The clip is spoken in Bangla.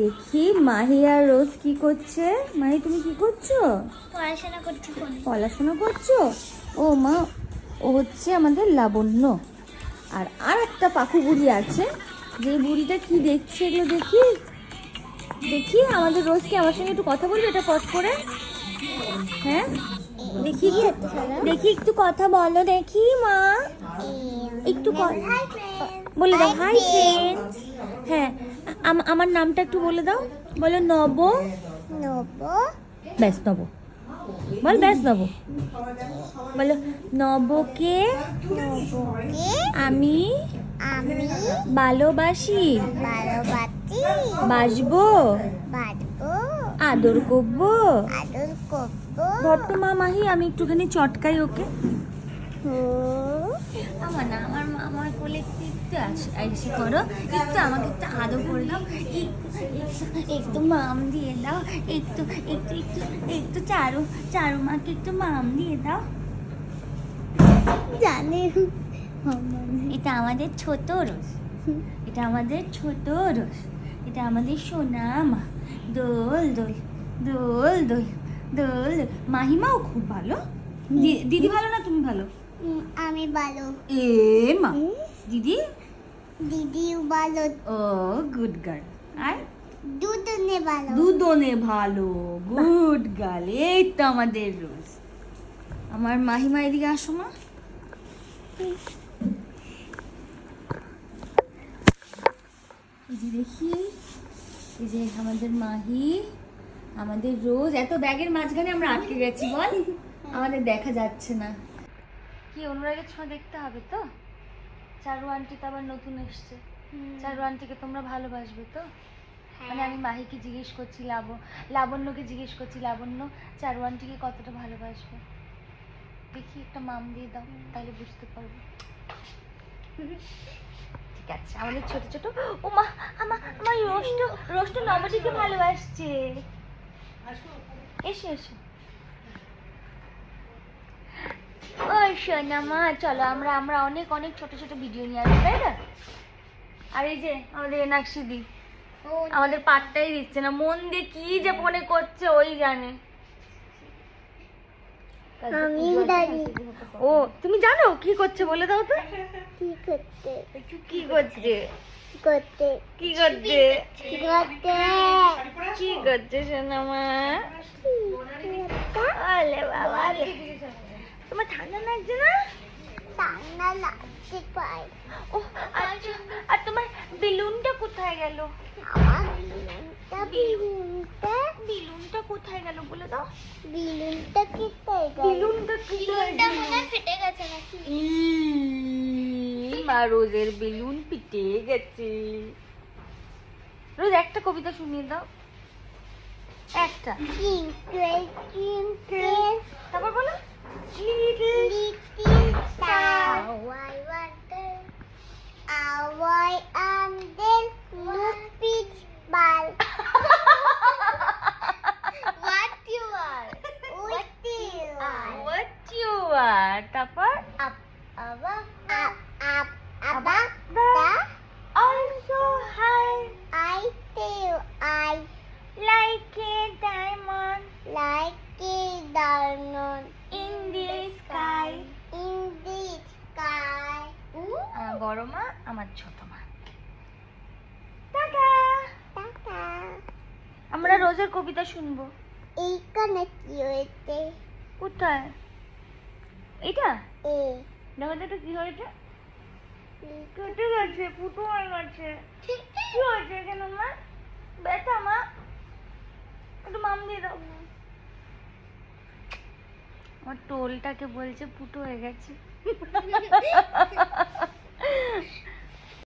দেখি মাহি আর রোজ কি করছে। মাহি তুমি কি করছো? পড়াশোনা করছি। পড়াশোনা করছো? ও মা, ও হচ্ছে আমাদের লাবণ্য। আর আর একটা পাখু বুড়ি আছে, যে বুড়িটা কি দেখছে এগুলো দেখি। দেখি আমাদের রোজ কি আমার সঙ্গে একটু কথা বলবে এটা পজ করে? হ্যাঁ দেখি, দেখি একটু কথা বলো দেখি মা, একটু বলে দাও হাই ফ্রেন্ডস। হ্যাঁ আমার নামটা একটু বলে দাও, বলো নব। ব্যাস নব বল, ব্যাস নব বলো। নবকে আমি ভালোবাসি, বাসবো, আদর করবো। ধরতো মা মাহি, আমি একটুখানি চটকাই ওকে। আমার না, আমার কোলে একটু এসে করো, একটু আমাকে একটু আদর করে দাও, একটু মাম দিয়ে দাও, একটু একটু একটু একটু চারু মাকে একটু মাম দিয়ে দাও। জানে এটা আমাদের ছোট রোজ, এটা আমাদের ছোট রোজ, এটা আমাদের সোনা মা। দোল দোল দোল দোল দোল। মাহিমাও খুব ভালো। দিদি ভালো না তুমি ভালো? আমি ভালো। এ মা, দিদিও ভালো। ও গুড গার্ল। আর দুজনে ভালো। দুজনে ভালো, গুড গার্ল। এই তো আমাদের রোজ। আমার মাহিমা এদিকে আসো মা। এই যে দেখি, এই যে আমাদের মাহি, আমাদের রোজ। এত ব্যাগের মাঝখানে আমরা আটকে গেছি বল, আমাদের দেখা যাচ্ছে না। কি অনুরাগের ছোঁয়া দেখতে হবে তো। চারু আন্টি তো আবার নতুন এসছে, চারু আন্টিকে তোমরা ভালোবাসবে তো? মানে আমি মাহিকে জিজ্ঞেস করছি, লাবণ্যকে জিজ্ঞেস করছি, লাবণ্য চারু আন্টিকে কতটা ভালোবাসবে। দেখি একটা মাম দিয়ে দাও, তাহলে বুঝতে পারবো। ঠিক আছে, আমাদের ছোট ছোট। ও মা, আমার রোষ্ট নবদিকে ভালোবাসছে। এসো এসো। ও সোনা মা, চলো আমরা অনেক অনেক ছোট ছোট ভিডিও নিয়ে আসবো, তাই না? আর এই যে আমাদের এনাক্ষী দি আমাদের পাত্তাই দিচ্ছে না, মন দিয়ে কি যে মনে করছে ওই জানে। ও তুমি জানো কি করছে, বলে দাও তো। কি করছে সোনা মা? বাবা, তোমার ঠান্ডা লাগছে না? ঠান্ডা লাগতে পায়। ও আচ্ছা, আর তোমার বেলুনটা কোথায় গেল? আমার বেলুনটা কোথায় গেল বলে দাও। বেলুনটা কোথায় গেল? বেলুনটা মনে হয় ফেটে গেছে নাকি? মা, রোজের বেলুন পিটে গেছে। রোজ একটা কবিতা শুনিয়ে দাও, একটা। তারপর বলো Little star, I wonder how I am there, stupid ball. What you are? What you are? তারপর Up, also high, I tell I like a diamond like a diamond in the sky. in the sky. আমার বড় মা, আমার ছোট মা। টাটা। আমরা রোজের কবিতা শুনবো। এইখানে কি হয়েছে? কোথায়? এটা এ দেখো তো, এটা কি হয়েছে? কেটে গেছে, ফুটো হয়ে গেছে। কি হয়েছে এখানে মা? ব্যথা মা? একটু মাম দিয়ে দাও। আমার টোলটাকে বলছে ফুটো হয়ে গেছে।